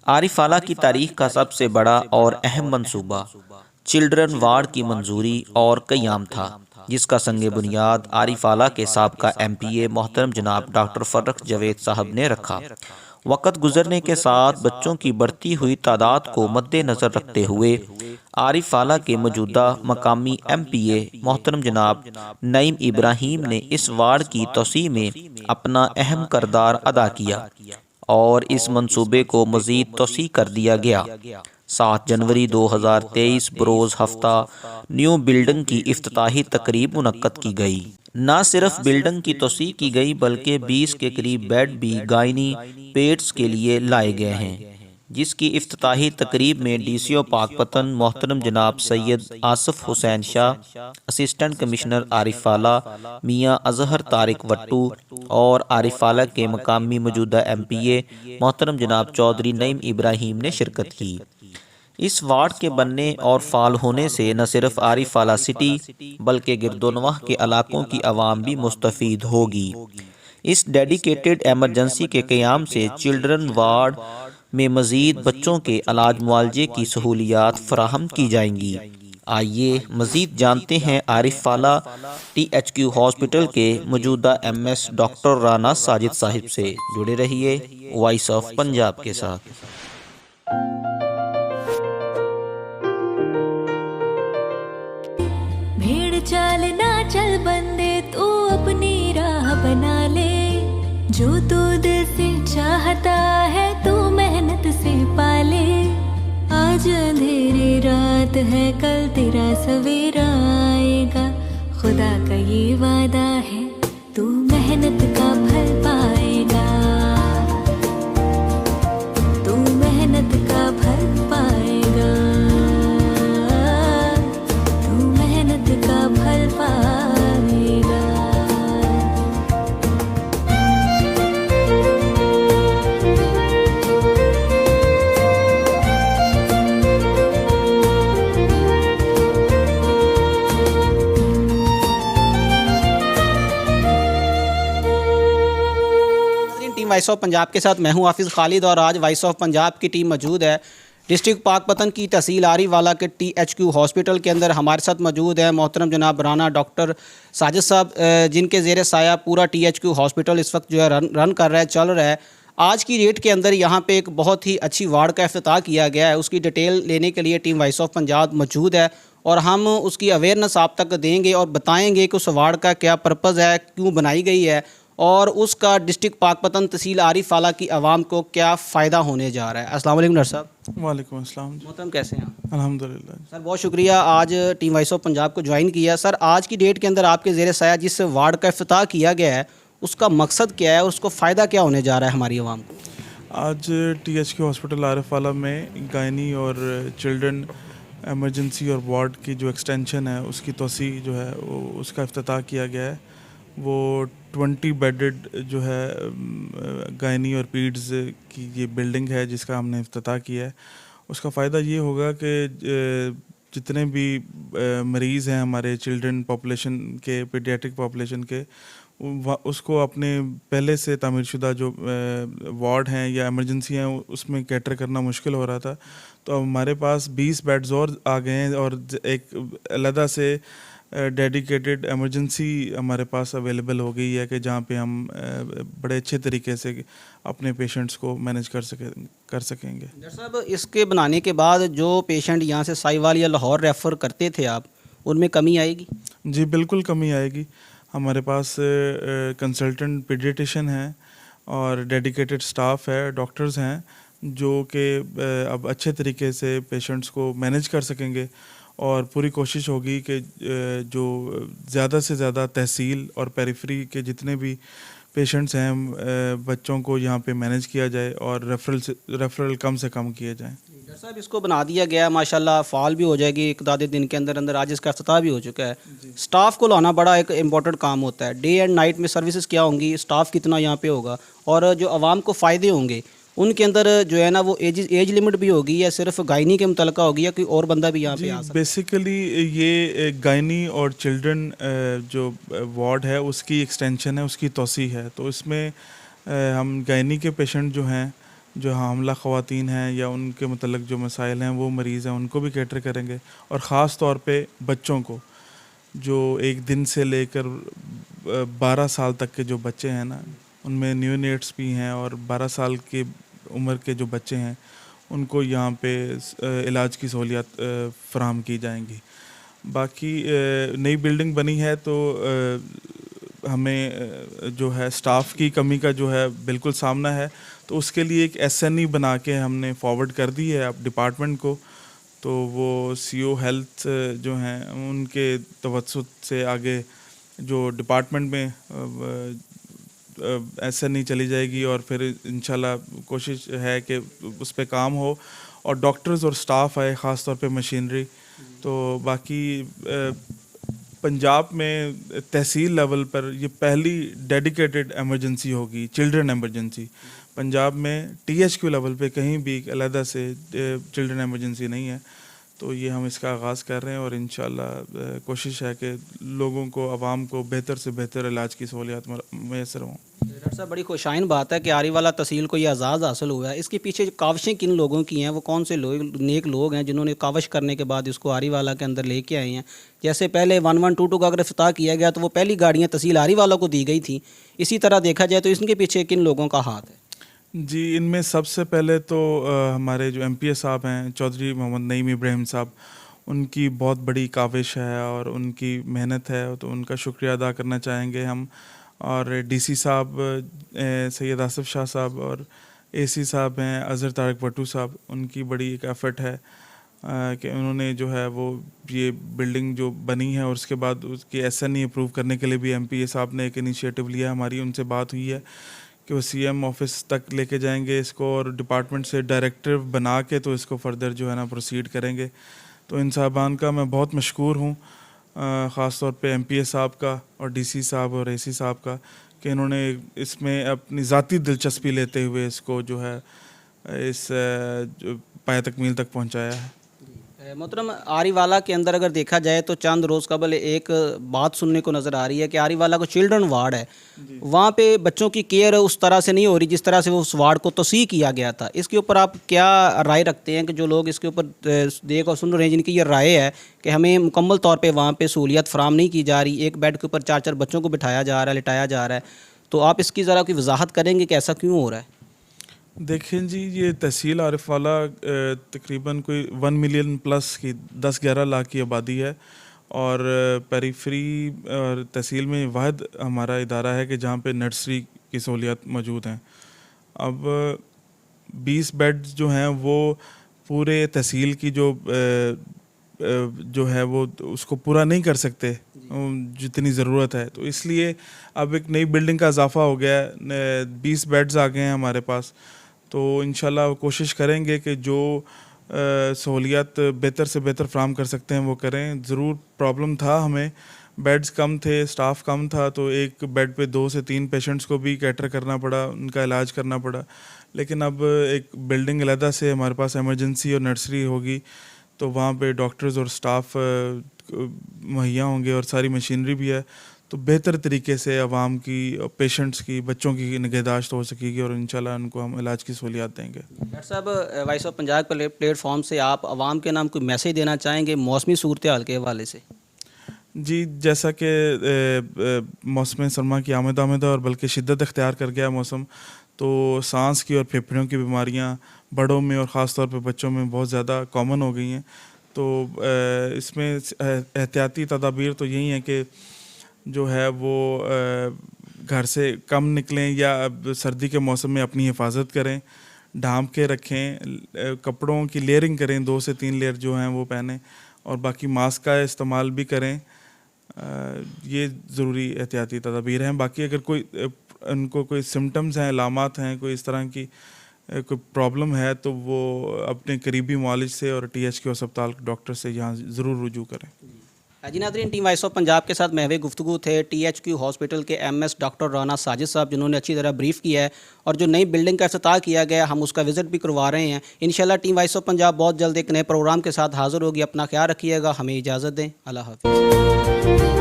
आरिफ आला की तारीख का सबसे बड़ा और अहम मंसूबा चिल्ड्रन वार्ड की मंजूरी और क़याम था, जिसका संग बुनियाद आरिफ आला के साबका MPA मोहतरम जनाब डॉक्टर फ़र्रुख जावेद साहब ने रखा। वक़्त गुजरने के साथ बच्चों की बढ़ती हुई तादाद को मद्देनज़र रखते हुए आरिफ आला के मौजूदा मकामी MPA मोहतरम जनाब नईम इब्राहीम ने इस वार्ड की तोसी में अपना अहम किरदार अदा किया और इस मंसूबे को मज़ीद तोसी कर दिया गया। 7 जनवरी 2023 बरोज़ हफ्ता न्यू बिल्डिंग की इफ्तिताही तकरीब मुनक्कद की गई। न सिर्फ बिल्डिंग की तोसी की गई बल्कि 20 के करीब बेड भी गायनी पेट्स के लिए लाए गए हैं, जिसकी इफ्तिताही तकरीब में DCO पाकपतन मोहतरम जनाब सैयद आसफ हुसैन शाह, असिस्टेंट कमिश्नर आरिफ आला मियाँ अजहर तारिक वट्टू और आरिफ आला के मकामी मौजूदा MPA मोहतरम जनाब चौधरी नईम इब्राहीम ने शिरकत की। इस वार्ड के बनने और फाल होने से न सिर्फ आरिफ आला सिटी बल्कि गिरदोनवाह के इलाकों की आवाम भी मुस्तफ़ीद होगी। इस डेडिकेटेड एमरजेंसी के क़याम से चिल्ड्रन वार्ड में मज़ीद बच्चों के इलाज मुआलजे की सहूलियात फराहम की जाएंगी। आइए मज़ीद जानते हैं आरिफ आला THQ हॉस्पिटल के मौजूदा MS डॉक्टर राना साजिद साहिब से। जुड़े रहिए वॉइस ऑफ पंजाब के साथ। भेड़ चाल ना चल बंदे, तू अपनी राह बना ले। जो तू दिल से चाहता है तू मेहनत से पाले। आज अंधेरी रात है, कल तेरा सवेरा आएगा। खुदा का ये वादा है, तू मेहनत का फल पाएगा। तू मेहनत का फल पाएगा। तू मेहनत का फल पाएगा। वॉइस ऑफ पंजाब के साथ मैं हूं हाफिज़ खालिद और आज वॉइस ऑफ पंजाब की टीम मौजूद है डिस्ट्रिक्ट पाकपतन की तहसील आरिफ वाला के THQ हॉस्पिटल के अंदर। हमारे साथ मौजूद है मोहतरम जनाब राना डॉक्टर साजिद साहब, जिनके ज़ेर साया पूरा THQ हॉस्पिटल इस वक्त जो है रन कर रहा है, चल रहा है। आज की डेट के अंदर यहाँ पे एक बहुत ही अच्छी वार्ड का इफ्तिताह किया गया है। उसकी डिटेल लेने के लिए टीम वॉइस ऑफ पंजाब मौजूद है और हम उसकी अवेयरनेस आप तक देंगे और बताएंगे कि उस वार्ड का क्या पर्पज़ है, क्यों बनाई गई है और उसका डिस्ट्रिक्ट पाकपतन तहसील आरिफ आला की आवाम को क्या फ़ायदा होने जा रहा है। अस्सलाम वालेकुम डॉक्टर साहब। वालेकुम अस्सलाम। मोहतरम कैसे हैं? अल्हम्दुलिल्लाह सर बहुत शुक्रिया आज टीम वॉइस ऑफ पंजाब को ज्वाइन किया। सर आज की डेट के अंदर आपके ज़ेर साया जिस वार्ड का इफ्तिताह किया गया है उसका मकसद क्या है और उसको फ़ायदा क्या होने जा रहा है हमारी आवाम को? आज THQ हॉस्पिटल आरिफ आला में गायनी और चिल्ड्रन एमरजेंसी और वार्ड की जो एक्सटेंशन है उसकी तोसी जो है उसका इफ्तिताह किया गया है। वो 20 बेडेड जो है गायनी और पीड्स की ये बिल्डिंग है जिसका हमने इफ्तिताह किया है। उसका फ़ायदा ये होगा कि जितने भी मरीज़ हैं हमारे चिल्ड्रन पॉपुलेशन के, पीडियाट्रिक पॉपुलेशन के, उसको अपने पहले से तामीरशुदा जो वार्ड हैं या इमरजेंसी हैं उसमें कैटर करना मुश्किल हो रहा था। तो अब हमारे पास 20 बेड्स और आ गए हैं और एक अलहदा से डेडिकेटेड इमरजेंसी हमारे पास अवेलेबल हो गई है कि जहाँ पे हम बड़े अच्छे तरीके से अपने पेशेंट्स को मैनेज कर सकेंगे। डॉक्टर साहब इसके बनाने के बाद जो पेशेंट यहाँ से साहिवाल या लाहौर रेफ़र करते थे आप, उनमें कमी आएगी? जी बिल्कुल कमी आएगी। हमारे पास कंसल्टेंट पीडियाट्रिशियन हैं और डेडिकेटेड स्टाफ है, डॉक्टर्स हैं जो कि अब अच्छे तरीके से पेशेंट्स को मैनेज कर सकेंगे और पूरी कोशिश होगी कि जो ज़्यादा से ज़्यादा तहसील और पेरिफेरी के जितने भी पेशेंट्स हैं बच्चों को यहाँ पे मैनेज किया जाए और रेफरल कम से कम किए जाएं। डॉक्टर साहब इसको बना दिया गया माशाल्लाह, फ़ाल भी हो जाएगी एक आधे दिन के अंदर अंदर। आज इसका इफ्तिताह भी हो चुका है। स्टाफ को लाना बड़ा एक इम्पोर्टेंट काम होता है। डे एंड नाइट में सर्विसेज क्या होंगी, स्टाफ कितना यहाँ पे होगा और जो आवाम को फ़ायदे होंगे उनके अंदर जो है ना वो एज लिमिट भी होगी या सिर्फ गायनी के मुतलका होगी या कोई और बंदा भी यहाँ पे आ सकता है? बेसिकली ये गायनी और चिल्ड्रन जो वार्ड है उसकी एक्सटेंशन है, उसकी तोसी है। तो इसमें हम गायनी के पेशेंट जो हैं जो हामला ख़वातीन हैं या उनके मतलब जो मसाइल हैं वो मरीज़ हैं उनको भी कैटर करेंगे, और ख़ास तौर पे बच्चों को, जो 1 दिन से लेकर 12 साल तक के जो बच्चे हैं ना, उनमें न्यूनेट्स भी हैं और 12 साल के उम्र के जो बच्चे हैं उनको यहाँ पे इलाज की सहूलियत फ़राहम की जाएंगी। बाकी नई बिल्डिंग बनी है तो हमें जो है स्टाफ की कमी का जो है बिल्कुल सामना है, तो उसके लिए एक SNE बना के हमने फॉरवर्ड कर दी है अब डिपार्टमेंट को, तो वो CO हेल्थ जो हैं उनके तवज्जुह से आगे जो डिपार्टमेंट में SNE चली जाएगी, और फिर इंशाल्लाह कोशिश है कि उस पे काम हो और डॉक्टर्स और स्टाफ आए, ख़ास तौर पे मशीनरी। तो बाकी पंजाब में तहसील लेवल पर ये पहली डेडिकेटेड एमरजेंसी होगी, चिल्ड्रन एमरजेंसी। पंजाब में THQ लेवल पे कहीं भी अलहदा से चिल्ड्रन एमरजेंसी नहीं है, तो ये हम इसका आगाज़ कर रहे हैं और इंशाल्लाह कोशिश है कि लोगों को, आवाम को बेहतर से बेहतर इलाज की सहूलियत मैसर हों। डॉक्टर साहब, बड़ी खुशाइन बात है कि आरीवाला तहसील को ये एजाज़ हासिल हुआ है। इसके पीछे जो काविशें किन लोगों की हैं, वो कौन से लोग नेक लोग हैं जिन्होंने काविश करने के बाद इसको आरीवाला के अंदर लेके आए हैं? जैसे पहले 1122 का अगर इफ्तिताह किया गया तो वो पहली गाड़ियाँ तहसील आरीवाला को दी गई थी, इसी तरह देखा जाए तो इसके पीछे किन लोगों का हाथ है? जी, इनमें सबसे पहले तो हमारे जो MPA साहब हैं, चौधरी मोहम्मद नईम इब्राहिम साहब, उनकी बहुत बड़ी काविश है और उनकी मेहनत है, तो उनका शुक्रिया अदा करना चाहेंगे हम। और DC साहब सैयद आसिफ शाह साहब और AC साहब हैं अज़हर तारिक भट्टू साहब, उनकी बड़ी एक एफ़र्ट है कि उन्होंने जो है वो ये बिल्डिंग जो बनी है और उसके बाद उसकी SNE अप्रूव करने के लिए भी MPA साहब ने एक इनिशिएटिव लिया। हमारी उनसे बात हुई है कि वो CM ऑफिस तक लेके जाएंगे इसको और डिपार्टमेंट से डायरेक्टिव बना के तो इसको फर्दर जो है ना प्रोसीड करेंगे। तो इन साहबान का मैं बहुत मशकूर हूँ, ख़ास तौर पे MPA साहब का और DC साहब और AC साहब का, कि इन्होंने इसमें अपनी ज़ाती दिलचस्पी लेते हुए इसको जो है इस पाया तकमील तक पहुँचाया है। मोहतरम, आरीवाला के अंदर अगर देखा जाए तो चंद रोज़ कबल एक बात सुनने को नज़र आ रही है कि आरीवाला को चिल्ड्रन वार्ड है, वहाँ पे बच्चों की केयर उस तरह से नहीं हो रही जिस तरह से वो उस वार्ड को तोसीह किया गया था। इसके ऊपर आप क्या राय रखते हैं कि जो लोग इसके ऊपर देख और सुन रहे हैं, जिनकी ये राय है कि हमें मुकम्मल तौर पर वहाँ पर सहूलियत फ़राहम नहीं की जा रही, एक बेड के ऊपर 4-4 बच्चों को बिठाया जा रहा है, लिटाया जा रहा है, तो आप इसकी ज़रा कोई वजाहत करेंगे कि ऐसा क्यों हो रहा है? देखें जी, ये तहसील आरिफवाला तकरीबन कोई 1 मिलियन प्लस की 10-11 लाख की आबादी है और पेरीफ्री और तहसील में वाहिद हमारा इदारा है कि जहाँ पे नर्सरी की सहूलियत मौजूद हैं। अब 20 बेड्स जो हैं वो पूरे तहसील की जो है वो उसको पूरा नहीं कर सकते जितनी ज़रूरत है, तो इसलिए अब एक नई बिल्डिंग का इजाफा हो गया है, 20 बेड्स आ गए हैं हमारे पास। तो इंशाल्लाह कोशिश करेंगे कि जो सहूलियत बेहतर से बेहतर फ़राहम कर सकते हैं वो करें। ज़रूर प्रॉब्लम था, हमें बेड्स कम थे, स्टाफ कम था, तो एक बेड पे 2 से 3 पेशेंट्स को भी कैटर करना पड़ा, उनका इलाज करना पड़ा। लेकिन अब एक बिल्डिंग अलहदा से हमारे पास एमरजेंसी और नर्सरी होगी, तो वहाँ पे डॉक्टर्स और स्टाफ मुहैया होंगे और सारी मशीनरी भी है, तो बेहतर तरीके से आवाम की, पेशेंट्स की, बच्चों की निगहदाश्त हो सकेगी और इंशाल्लाह उनको हम इलाज की सहूलियत देंगे। डॉक्टर साहब, वॉइस ऑफ पंजाब प्लेटफॉर्म से आप आवाम के नाम कोई मैसेज देना चाहेंगे मौसमी सूरत हाल के हवाले से? जी, जैसा कि मौसम सरमा की आमद है और बल्कि शिद्दत इख्तियार कर गया मौसम, तो सांस की और फेफड़ों की बीमारियां बड़ों में और ख़ास तौर पे बच्चों में बहुत ज़्यादा कॉमन हो गई हैं। तो इसमें एहतियाती तदाबीर तो यही है कि जो है वो घर से कम निकलें या सर्दी के मौसम में अपनी हिफाजत करें, ढांप के रखें, कपड़ों की लेयरिंग करें, 2 से 3 लेयर जो हैं वो पहनें और बाकी मास्क का इस्तेमाल भी करें। ये ज़रूरी एहतियाती तदाबीर हैं। बाकी अगर उनको कोई सिम्टम्स हैं, अलामात हैं, कोई इस तरह की कोई प्रॉब्लम है, तो वो अपने करीबी मुआलिज से और THQ अस्पताल डॉक्टर से यहाँ ज़रूर रुजू करें। जी नाज़रीन, टीम वॉइस ऑफ पंजाब के साथ महवे गुफ्तगू थे THQ हॉस्पिटल के MS डॉक्टर राना साजिद साहब, जिन्होंने अच्छी तरह ब्रीफ़ किया है और जो नई बिल्डिंग का इफ्तिताह किया गया हम उसका विज़िट भी करवा रहे हैं। इंशाल्लाह टीम वॉइस ऑफ पंजाब बहुत जल्द एक नए प्रोग्राम के साथ हाज़िर होगी। अपना ख्याल रखिएगा, हमें इजाज़त दें। अल्लाह हाफ़िज़।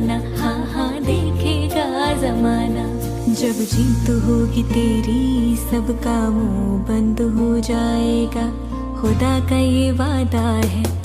आना, हाँ हाँ देखेगा जमाना। जब जीत होगी तेरी सबका मुंह बंद हो जाएगा, खुदा का ये वादा है।